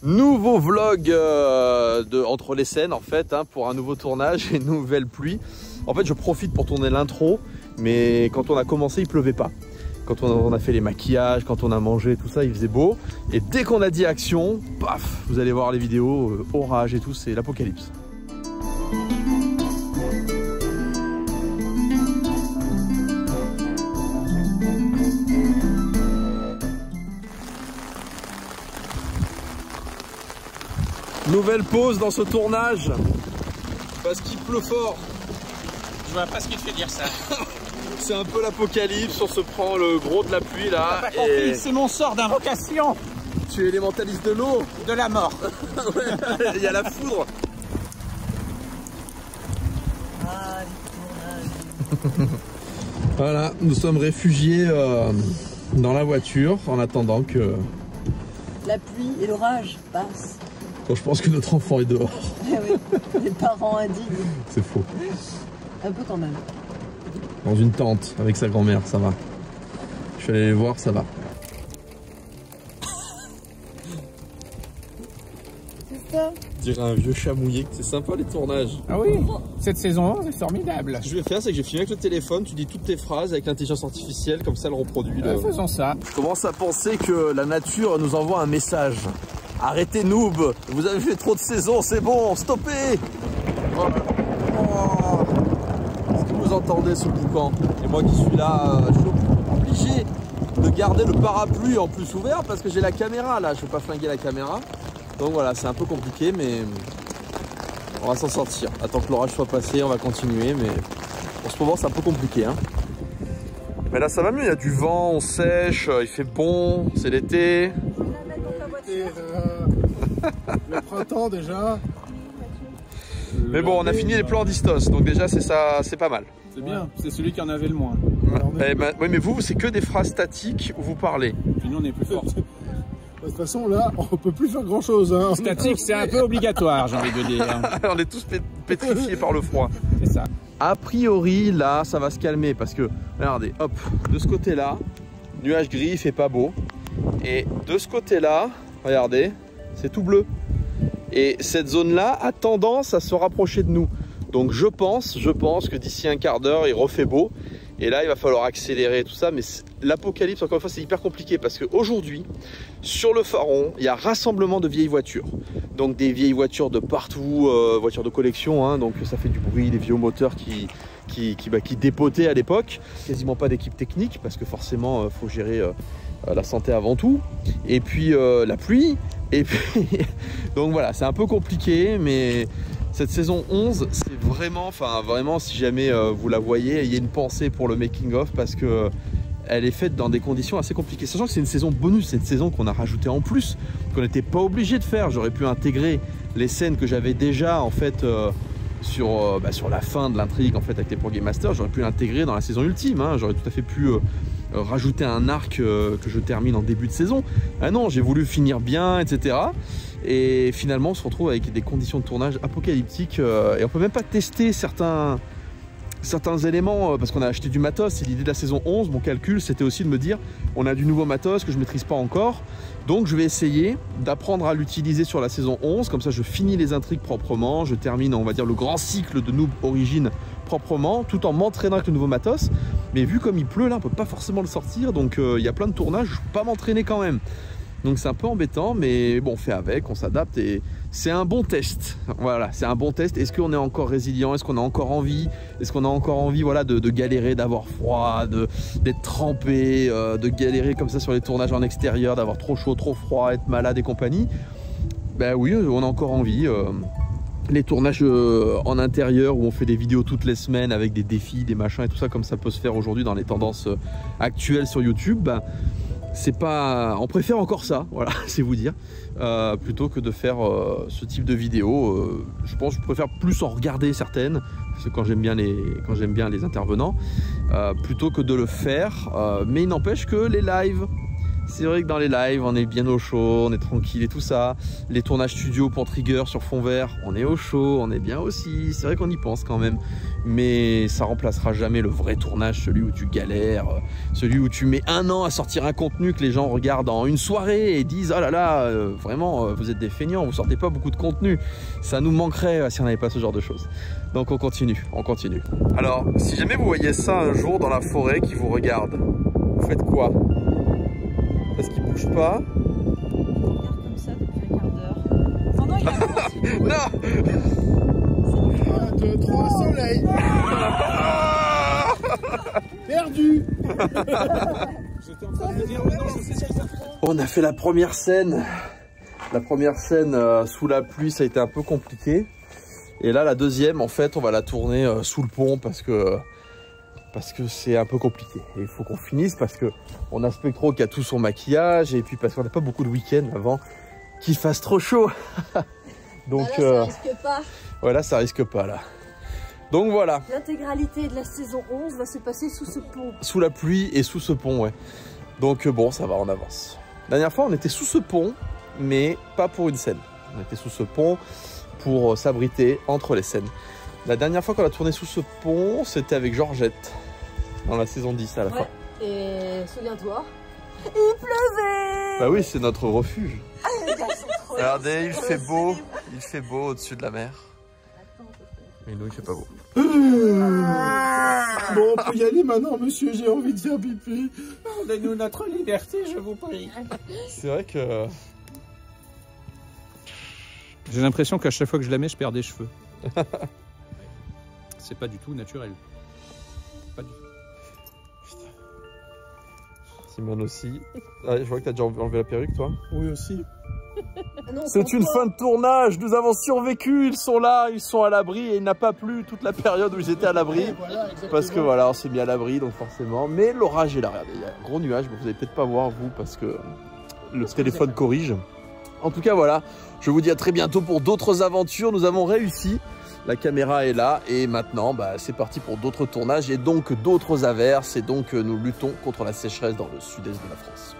Nouveau vlog entre les scènes en fait, hein, pour un nouveau tournage et une nouvelle pluie. En fait je profite pour tourner l'intro, mais quand on a commencé il pleuvait pas. Quand on a fait les maquillages, quand on a mangé, tout ça, il faisait beau. Et dès qu'on a dit action, paf, vous allez voir les vidéos, orage et tout, c'est l'apocalypse. Nouvelle pause dans ce tournage, parce qu'il pleut fort. Je vois pas ce qui te fait dire ça. C'est un peu l'apocalypse, on se prend le gros de la pluie là. Pas compris, c'est mon sort d'invocation. Tu es élémentaliste de l'eau. De la mort. Ouais, il y a la foudre. Voilà, nous sommes réfugiés dans la voiture en attendant que la pluie et l'orage passent. Bon, je pense que notre enfant est dehors. Oui, les parents indignes. C'est faux. Un peu quand même. Dans une tente avec sa grand-mère, ça va. Je suis allé les voir, ça va. C'est ça. Dirait un vieux chat mouillé. C'est sympa les tournages. Ah oui, cette saison 11 est formidable. Ce que je vais faire, c'est que je vais filmer avec le téléphone, tu dis toutes tes phrases avec l'intelligence artificielle, comme ça elle reproduit. Faisons ça. Je commence à penser que la nature nous envoie un message. Arrêtez noob, vous avez fait trop de saisons, c'est bon, stoppez. Oh. Est-ce que vous entendez ce boucan? Et moi qui suis là, je suis obligé de garder le parapluie en plus ouvert parce que j'ai la caméra là, je ne vais pas flinguer la caméra. Donc voilà, c'est un peu compliqué mais on va s'en sortir. Attends que l'orage soit passé, on va continuer, mais en ce moment c'est un peu compliqué. Hein. Mais là ça va mieux, il y a du vent, on sèche, il fait bon, c'est l'été. Le printemps déjà. Mais bon, on a fini les plans distos, donc déjà c'est ça, c'est pas mal. C'est bien, c'est celui qui en avait le moins. Oui, mais vous, c'est que des phrases statiques où vous parlez. Puis nous on est plus fort. De toute façon là, on peut plus faire grand chose. Hein. Statique, c'est un peu obligatoire, j'ai envie de dire. On est tous pétrifiés par le froid. C'est ça. A priori, là, ça va se calmer parce que, regardez, hop, de ce côté-là, nuage gris, il fait pas beau. Et de ce côté-là, regardez, c'est tout bleu. Et cette zone-là a tendance à se rapprocher de nous. Donc je pense que d'ici un quart d'heure, il refait beau. Et là, il va falloir accélérer tout ça. Mais l'apocalypse, encore une fois, c'est hyper compliqué parce qu'aujourd'hui, sur le Faron, il y a rassemblement de vieilles voitures. Donc des vieilles voitures de partout, voitures de collection. Hein, donc ça fait du bruit, des vieux moteurs qui dépotaient à l'époque. Quasiment pas d'équipe technique parce que forcément, faut gérer la santé avant tout. Et puis la pluie. Et puis, donc voilà, c'est un peu compliqué, mais cette saison 11, c'est vraiment, si jamais vous la voyez, ayez une pensée pour le making-of parce que elle est faite dans des conditions assez compliquées. Sachant que c'est une saison bonus, c'est une saison qu'on a rajoutée en plus, qu'on n'était pas obligé de faire. J'aurais pu intégrer les scènes que j'avais déjà en fait sur la fin de l'intrigue en fait avec les Pro Game Masters. J'aurais pu l'intégrer dans la saison ultime. Hein. J'aurais tout à fait pu rajouter un arc que je termine en début de saison. Ah non, j'ai voulu finir bien, etc. Et finalement, on se retrouve avec des conditions de tournage apocalyptiques et on peut même pas tester certains éléments parce qu'on a acheté du matos. Et l'idée de la saison 11, mon calcul, c'était aussi de me dire on a du nouveau matos que je maîtrise pas encore. Donc je vais essayer d'apprendre à l'utiliser sur la saison 11. Comme ça, je finis les intrigues proprement. Je termine, on va dire, le grand cycle de Noob Origin proprement, tout en m'entraînant avec le nouveau matos. Mais vu comme il pleut là, on peut pas forcément le sortir. Donc il y a plein de tournages, je peux pas m'entraîner quand même. Donc c'est un peu embêtant, mais bon, on fait avec, on s'adapte et c'est un bon test. Voilà, c'est un bon test. Est-ce qu'on est encore résilient? Est-ce qu'on a encore envie? Est-ce qu'on a encore envie, voilà, de galérer, d'avoir froid, d'être trempé, de galérer comme ça sur les tournages en extérieur, d'avoir trop chaud, trop froid, être malade et compagnie? Ben oui, on a encore envie. Les tournages en intérieur où on fait des vidéos toutes les semaines avec des défis, des machins et tout ça, comme ça peut se faire aujourd'hui dans les tendances actuelles sur YouTube, ben, c'est pas, on préfère encore ça, voilà, c'est vous dire, plutôt que de faire ce type de vidéo. Je pense que je préfère plus en regarder certaines, parce que quand j'aime bien les intervenants, plutôt que de le faire. Mais il n'empêche que les lives, C'est vrai que dans les lives, on est bien au chaud, on est tranquille et tout ça. Les tournages studio pour Trigger sur fond vert, on est au chaud, on est bien aussi. C'est vrai qu'on y pense quand même. Mais ça remplacera jamais le vrai tournage, celui où tu galères, celui où tu mets 1 an à sortir un contenu que les gens regardent en une soirée et disent « Oh là là, vraiment, vous êtes des feignants, vous sortez pas beaucoup de contenu. » Ça nous manquerait si on n'avait pas ce genre de choses. Donc on continue, on continue. Alors, si jamais vous voyez ça un jour dans la forêt qui vous regarde, vous faites quoi? Parce qu'il bouge pas. Il regarde comme ça depuis un quart d'heure. Enfin non, il a Non. 1, 2, 3, soleil. Perdu. J'étais en train de me dire, mais non, je sais ce qu'il a fait. On a fait la première scène. La première scène sous la pluie, ça a été un peu compliqué. Et là, la deuxième, en fait, on va la tourner sous le pont parce que c'est un peu compliqué. Et il faut qu'on finisse parce que on a Spectro qui a tout son maquillage et puis parce qu'on n'a pas beaucoup de week-end avant qu'il fasse trop chaud. Donc là, ça risque pas. voilà, ça risque pas là. Donc voilà. L'intégralité de la saison 11 va se passer sous ce pont. Sous la pluie et sous ce pont, ouais. Donc bon, ça va, on avance. La dernière fois, on était sous ce pont, mais pas pour une scène. On était sous ce pont pour s'abriter entre les scènes. La dernière fois qu'on a tourné sous ce pont, c'était avec Georgette, dans la saison 10 à la fin. Et souviens-toi, il pleuvait. Bah oui, c'est notre refuge. Regardez, il fait beau au-dessus de la mer. Mais nous, il fait pas beau. Bon, on peut y aller maintenant, monsieur, j'ai envie de faire pipi. Donnez-nous notre liberté, je vous prie. C'est vrai que... J'ai l'impression qu'à chaque fois que je la mets, je perds des cheveux. C'est pas du tout naturel. Pas du tout. Simone aussi. Ah, je vois que t'as déjà enlevé la perruque, toi. Oui, aussi. C'est une fin de tournage, nous avons survécu, ils sont là, ils sont à l'abri et il n'a pas plu toute la période où ils étaient à l'abri. Voilà, Parce que voilà, on s'est mis à l'abri, donc forcément. Mais l'orage est là, regardez, il y a un gros nuage, mais vous n'allez peut-être pas voir vous parce que le téléphone corrige. En tout cas, voilà, je vous dis à très bientôt pour d'autres aventures, nous avons réussi. La caméra est là et maintenant, bah, c'est parti pour d'autres tournages et donc d'autres averses et donc nous luttons contre la sécheresse dans le sud-est de la France.